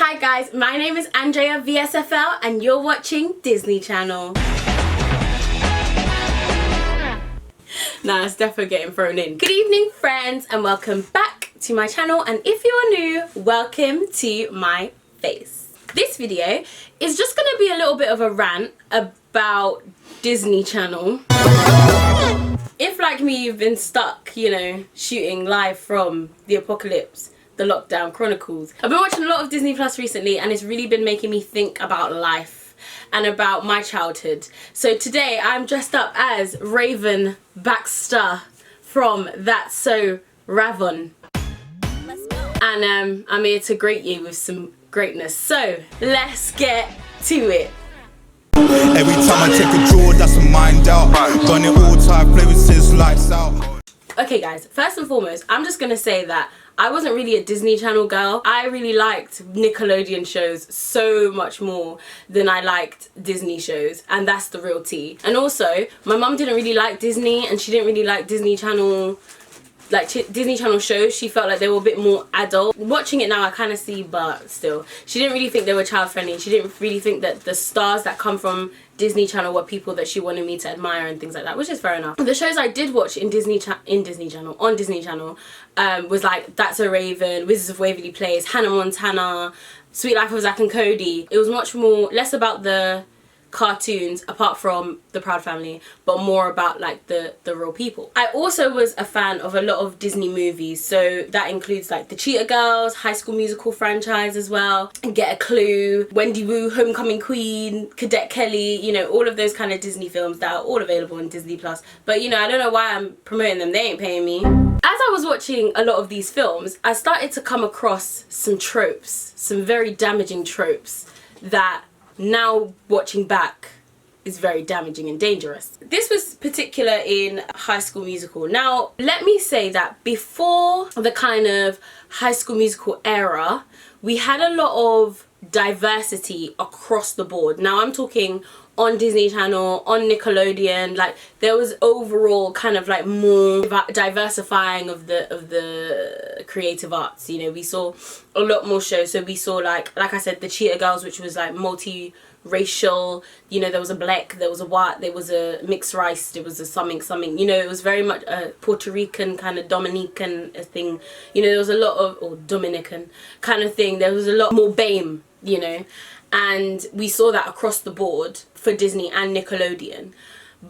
Hi guys, my name is Andrea VSFL and you're watching Disney Channel. Nah, it's definitely getting thrown in. Good evening friends and welcome back to my channel, and if you are new, welcome to my face. This video is just gonna be a little bit of a rant about Disney Channel. If like me you've been stuck, you know, shooting live from the apocalypse, the lockdown chronicles. I've been watching a lot of Disney Plus recently and it's really been making me think about life and about my childhood. So today I'm dressed up as Raven Baxter from That's So Raven. Let's go. And I'm here to greet you with some greatness. So let's get to it. Every time I take a draw, that's a mind out. Done it all time, play with since lights out. Okay guys, first and foremost, I'm just gonna say that I wasn't really a Disney Channel girl. I really liked Nickelodeon shows so much more than I liked Disney shows, and that's the real tea. And also, my mum didn't really like Disney and she didn't really like Disney Channel, like Disney Channel shows. She felt like they were a bit more adult. Watching it now I kind of see, but still. She didn't really think they were child friendly. She didn't really think that the stars that come from Disney Channel were people that she wanted me to admire and things like that, which is fair enough. The shows I did watch on Disney Channel was like That's So Raven, Wizards of Waverly Place, Hannah Montana, Sweet Life of Zack and Cody. It was much less about the cartoons apart from the Proud Family, but more about like the real people. I also was a fan of a lot of Disney movies, so that includes like the Cheetah Girls, High School Musical franchise as well, Get a Clue, Wendy Wu, Homecoming Queen, Cadet Kelly, you know, all of those kind of Disney films that are all available on Disney Plus. But you know, I don't know why I'm promoting them, they ain't paying me. As I was watching a lot of these films, I started to come across some tropes, some very damaging tropes that now watching back is very damaging and dangerous. This was particular in High School Musical. Now let me say that before the kind of High School Musical era, we had a lot of diversity across the board. Now I'm talking on Disney Channel, on Nickelodeon, like there was overall kind of like more diversifying of the creative arts. You know, we saw a lot more shows. So we saw like I said, the Cheetah Girls, which was like multi-racial. You know, there was a black, there was a white, there was a mixed race, there was a something, you know, it was very much a Puerto Rican kind of Dominican thing. You know, there was a lot of, or Dominican kind of thing. There was a lot more BAME, you know, and we saw that across the board for Disney and Nickelodeon.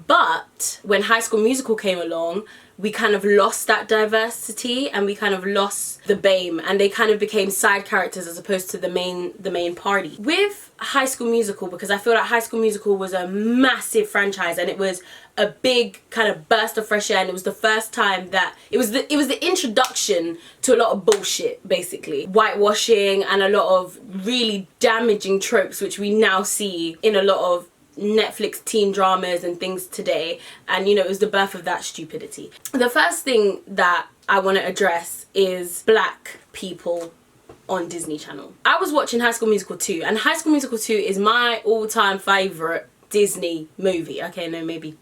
But when High School Musical came along, we kind of lost that diversity and we kind of lost the BAME, and they kind of became side characters as opposed to the main party. With High School Musical, because I feel like High School Musical was a massive franchise and it was a big kind of burst of fresh air, and it was the first time that it was the introduction to a lot of bullshit, basically whitewashing and a lot of really damaging tropes which we now see in a lot of Netflix teen dramas and things today. And you know, it was the birth of that stupidity. The first thing that I want to address is black people on Disney Channel. I was watching High School Musical 2, and High School Musical 2 is my all-time favorite Disney movie. Okay, no, maybe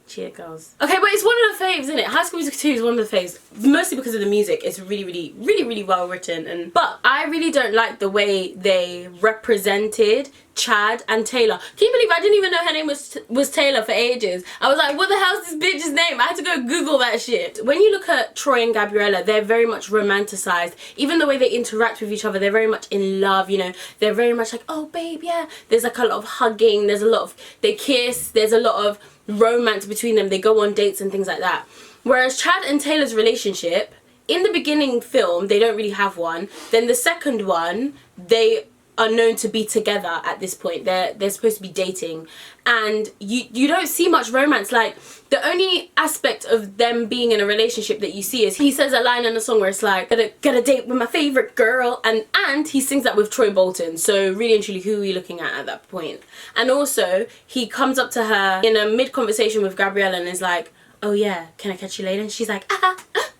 Cheetah Girls. Okay, but it's one of the faves, isn't it? High School Musical 2 is one of the faves, mostly because of the music. It's really well written, but I really don't like the way they represented Chad and Taylor. Can you believe I didn't even know her name was Taylor for ages? I was like, what the hell's this bitch's name? I had to go Google that shit. When you look at Troy and Gabriella, they're very much romanticized. Even the way they interact with each other, they're very much in love, you know. They're very much like, oh babe, yeah. There's like a lot of hugging, there's a lot of, they kiss, there's a lot of romance between them. They go on dates and things like that. Whereas Chad and Taylor's relationship, in the beginning film, they don't really have one. Then the second one, they are known to be together at this point. They're supposed to be dating, and you don't see much romance. Like the only aspect of them being in a relationship that you see is he says a line in a song where it's like, gotta get a date with my favorite girl, and he sings that with Troy Bolton. So really and truly, who are we looking at that point? And also he comes up to her in a mid conversation with Gabriella and is like, oh yeah, can I catch you later? And she's like,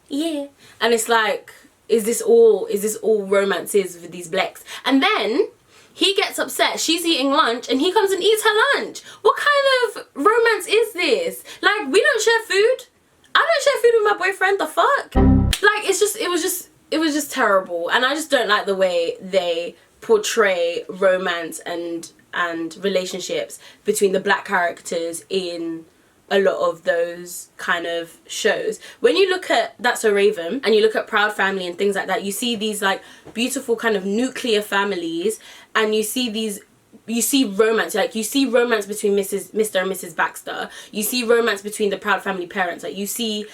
yeah. And it's like, is this all romances with these blacks? And then he gets upset, she's eating lunch and he comes and eats her lunch. What kind of romance is this? Like, we don't share food. I don't share food with my boyfriend, the fuck? Like, it was just just terrible. And I just don't like the way they portray romance and relationships between the black characters in a lot of those kind of shows. When you look at That's So Raven and you look at Proud Family and things like that, you see these like beautiful kind of nuclear families, and you see romance, like you see romance between Mr. and Mrs. Baxter, you see romance between the Proud Family parents, like you see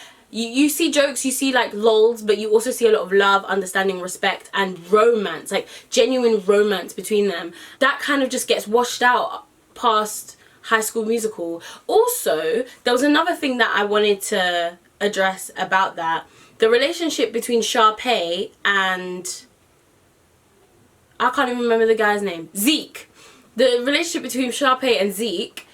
jokes, you see like lols, but you also see a lot of love, understanding, respect, and romance, like genuine romance between them. That kind of just gets washed out past High School Musical. Also, there was another thing that I wanted to address about that. The relationship between Sharpay and, I can't even remember the guy's name, Zeke. The relationship between Sharpay and Zeke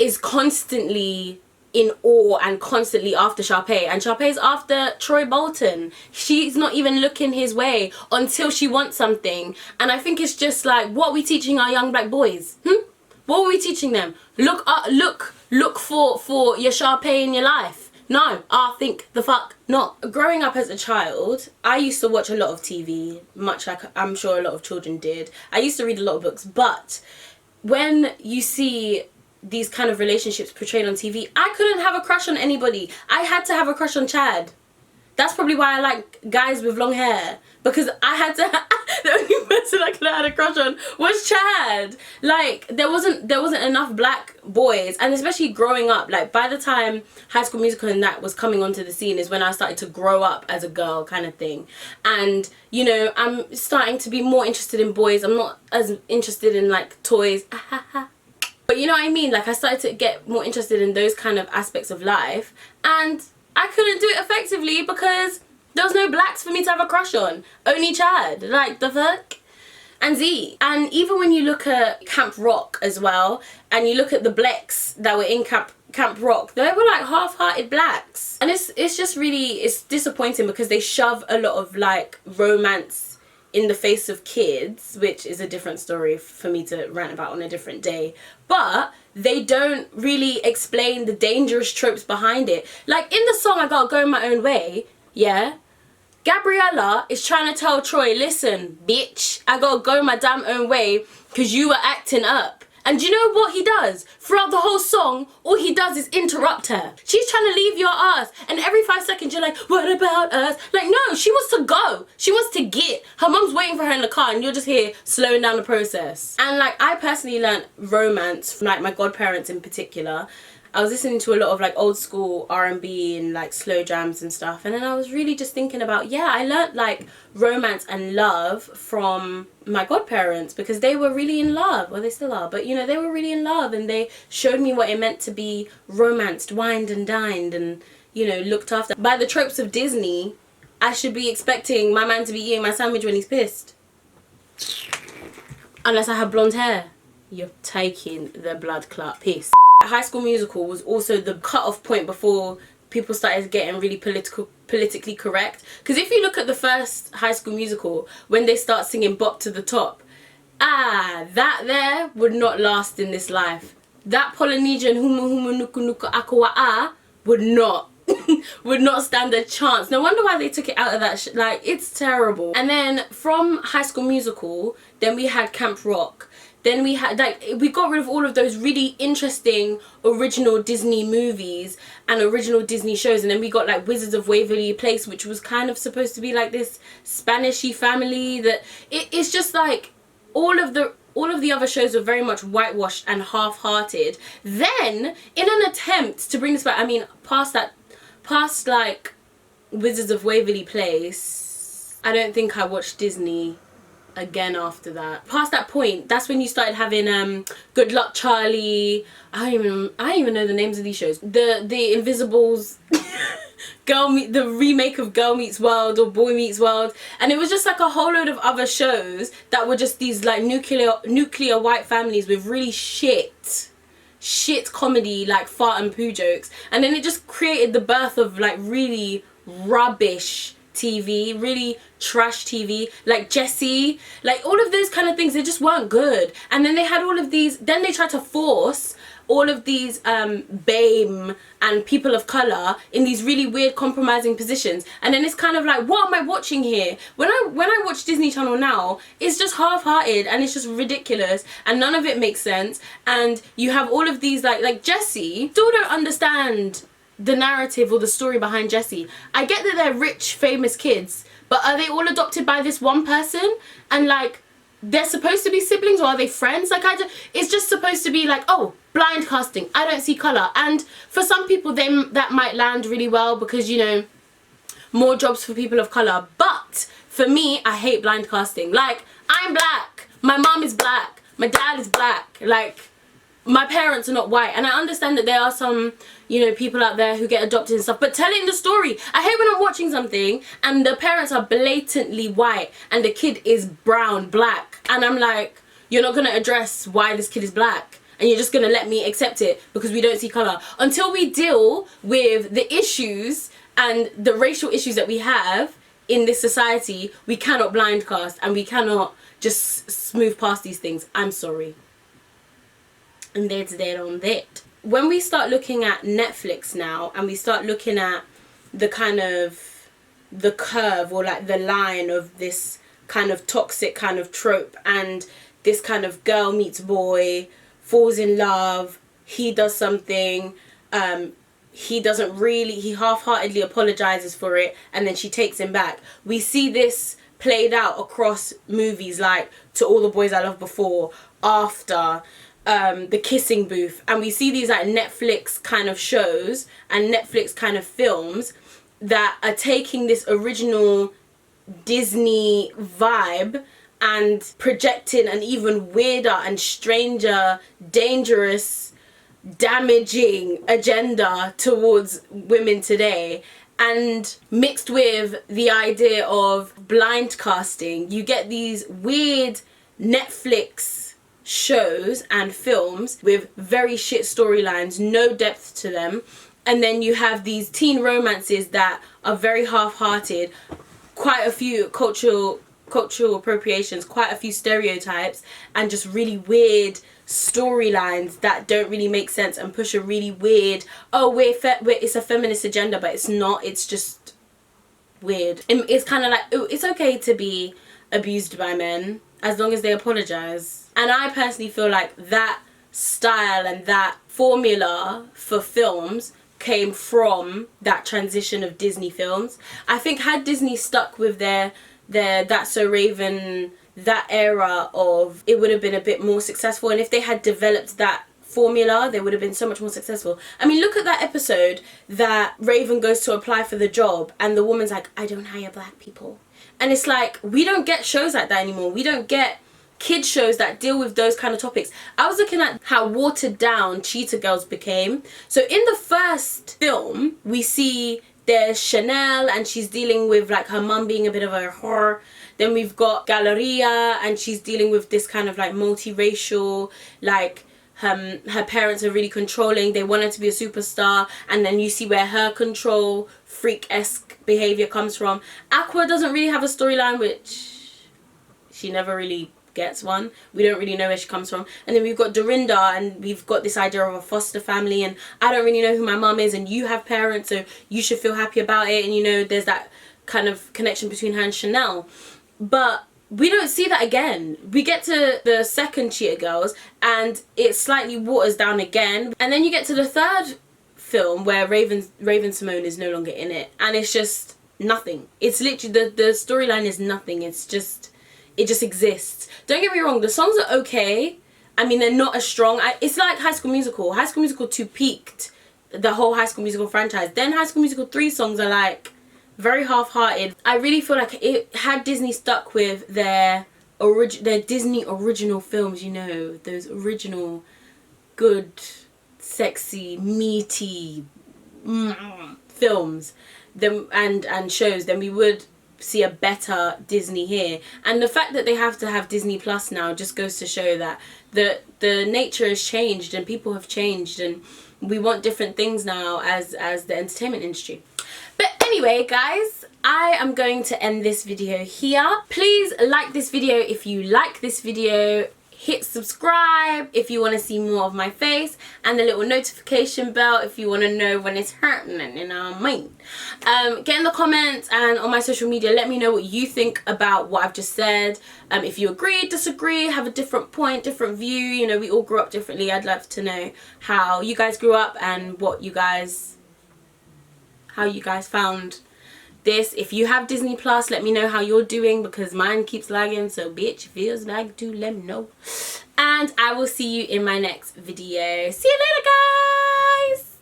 is constantly in awe and constantly after Sharpay, and Sharpay's after Troy Bolton. She's not even looking his way until she wants something. And I think it's just like, what are we teaching our young black boys? What are we teaching them? Look for your Sharpay in your life. No, I think the fuck not. Growing up as a child, I used to watch a lot of TV, much like I'm sure a lot of children did. I used to read a lot of books, but when you see these kind of relationships portrayed on TV, I couldn't have a crush on anybody. I had to have a crush on Chad. That's probably why I like guys with long hair, because I had to the only person I could have had a crush on was Chad. Like, there wasn't enough black boys, and especially growing up, like by the time High School Musical and that was coming onto the scene is when I started to grow up as a girl kind of thing. And you know, I'm starting to be more interested in boys. I'm not as interested in like toys. But you know what I mean? Like, I started to get more interested in those kind of aspects of life, and I couldn't do it effectively because there was no blacks for me to have a crush on. Only Chad. Like, the fuck? And Z. And even when you look at Camp Rock as well, and you look at the blacks that were in Camp Rock, they were like half-hearted blacks. And it's just really, it's disappointing because they shove a lot of like romance in the face of kids, which is a different story for me to rant about on a different day. But they don't really explain the dangerous tropes behind it. Like in the song I Gotta Go My Own Way, yeah, Gabriella is trying to tell Troy, listen, bitch, I gotta go my damn own way because you were acting up. And do you know what he does? Throughout the whole song, all he does is interrupt her. She's trying to leave your ass, and every 5 seconds you're like, what about us? Like, no, she wants to go. She wants to get. Her mum's waiting for her in the car, and you're just here slowing down the process. And like, I personally learned romance from like my godparents in particular. I was listening to a lot of like old school R&B and like slow jams and stuff, and then I was really just thinking about, yeah, I learnt like romance and love from my godparents because they were really in love. Well, they still are, but you know, they were really in love, and they showed me what it meant to be romanced, wined and dined, and you know, looked after. By the tropes of Disney, I should be expecting my man to be eating my sandwich when he's pissed. Unless I have blonde hair. You're taking the blood clot piss. High School Musical was also the cut-off point before people started getting really politically correct. Because if you look at the first High School Musical, when they start singing Bop to the Top, that there would not last in this life. That Polynesian humu humu nuku nuku akua would not would not stand a chance. No wonder why they took it out of that like, it's terrible. And then from High School Musical, then we had Camp Rock. Then we had, like, we got rid of all of those really interesting original Disney movies and original Disney shows, and then we got like Wizards of Waverly Place, which was kind of supposed to be like this Spanishy family that it's just like all of the other shows were very much whitewashed and half-hearted. Then in an attempt to bring this back, I mean, past like Wizards of Waverly Place, I don't think I watched Disney again after that. Past that point, that's when you started having Good Luck Charlie. I don't even know the names of these shows. The Invisibles, the remake of Girl Meets World or Boy Meets World, and it was just like a whole load of other shows that were just these like nuclear white families with really shit comedy, like fart and poo jokes, and then it just created the birth of like really rubbish TV, really trash TV, like Jessie, like all of those kind of things, they just weren't good. And then they had all of these, then they tried to force all of these BAME and people of colour in these really weird compromising positions, and then it's kind of like, what am I watching here? When I watch Disney Channel now, it's just half-hearted and it's just ridiculous and none of it makes sense. And you have all of these like Jessie, still don't understand the narrative or the story behind Jessie. I get that they're rich famous kids, but are they all adopted by this one person? And like, they're supposed to be siblings, or are they friends? Like, it's just supposed to be like, oh, blind casting, I don't see colour. And for some people that might land really well because, you know, more jobs for people of colour. But for me, I hate blind casting. Like, I'm black, my mum is black, my dad is black, like, my parents are not white. And I understand that there are some, you know, people out there who get adopted and stuff, but telling the story, I hate when I'm watching something and the parents are blatantly white and the kid is brown, black, and I'm like, you're not gonna address why this kid is black and you're just gonna let me accept it because we don't see colour. Until we deal with the issues and the racial issues that we have in this society, we cannot blind cast and we cannot just smooth past these things. I'm sorry. And that's that on that. When we start looking at Netflix now and we start looking at the kind of the curve or like the line of this kind of toxic kind of trope, and this kind of girl meets boy, falls in love, he does something, he half-heartedly apologizes for it, and then she takes him back. We see this played out across movies like To All the Boys I Loved Before, After, The Kissing Booth, and we see these like Netflix kind of shows and Netflix kind of films that are taking this original Disney vibe and projecting an even weirder and stranger, dangerous, damaging agenda towards women today. And mixed with the idea of blind casting, you get these weird Netflix shows and films with very shit storylines, no depth to them, and then you have these teen romances that are very half-hearted, quite a few cultural appropriations, quite a few stereotypes, and just really weird storylines that don't really make sense and push a really weird, oh, it's a feminist agenda, but it's not, it's just weird. It's kind of like, oh, it's okay to be abused by men as long as they apologize. And I personally feel like that style and that formula for films came from that transition of Disney films. I think had Disney stuck with their That's So Raven, that era of, it would have been a bit more successful. And if they had developed that formula, they would have been so much more successful. I mean, look at that episode that Raven goes to apply for the job and the woman's like, I don't hire black people. And it's like, we don't get shows like that anymore. We don't get kids shows that deal with those kind of topics. I was looking at how watered down Cheetah Girls became. So in the first film, we see there's Chanel and she's dealing with like her mum being a bit of a whore. Then we've got Galleria and she's dealing with this kind of like multiracial, like her parents are really controlling. They want her to be a superstar, and then you see where her control freak-esque behavior comes from. Aqua doesn't really have a storyline, which she never really gets one. We don't really know where she comes from. And then we've got Dorinda, and we've got this idea of a foster family, and I don't really know who my mum is, and you have parents, so you should feel happy about it. And you know, there's that kind of connection between her and Chanel. But we don't see that again. We get to the second Cheetah Girls and it slightly waters down again. And then you get to the third film where Raven Simone is no longer in it, and it's just nothing. It's literally, the storyline is nothing. It just exists. Don't get me wrong, the songs are okay. I mean, they're not as strong. It's like High School Musical. High School Musical 2 peaked the whole High School Musical franchise. Then High School Musical 3 songs are like very half-hearted. I really feel like it had Disney stuck with their Disney original films, you know, those original good, sexy, meaty films and shows, then we would see a better Disney here. And the fact that they have to have Disney Plus now just goes to show that the nature has changed and people have changed, and we want different things now as the entertainment industry. But anyway, guys, I am going to end this video here. Please like this video if you like this video. Hit subscribe if you want to see more of my face, and the little notification bell if you want to know when it's happening, you know what I mean? Get in the comments and on my social media, let me know what you think about what I've just said. If you agree, disagree, have a different point, different view, you know, we all grew up differently. I'd love to know how you guys grew up and how you guys found this. If you have Disney Plus, let me know how you're doing, because mine keeps lagging, so bitch, feels like to let me know. And I will see you in my next video. See you later, guys.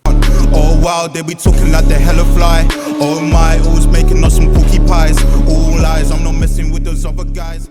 Oh wow, they be talking like the hella fly. Oh my, always making us some cookie pies. All lies, I'm not messing with those other guys.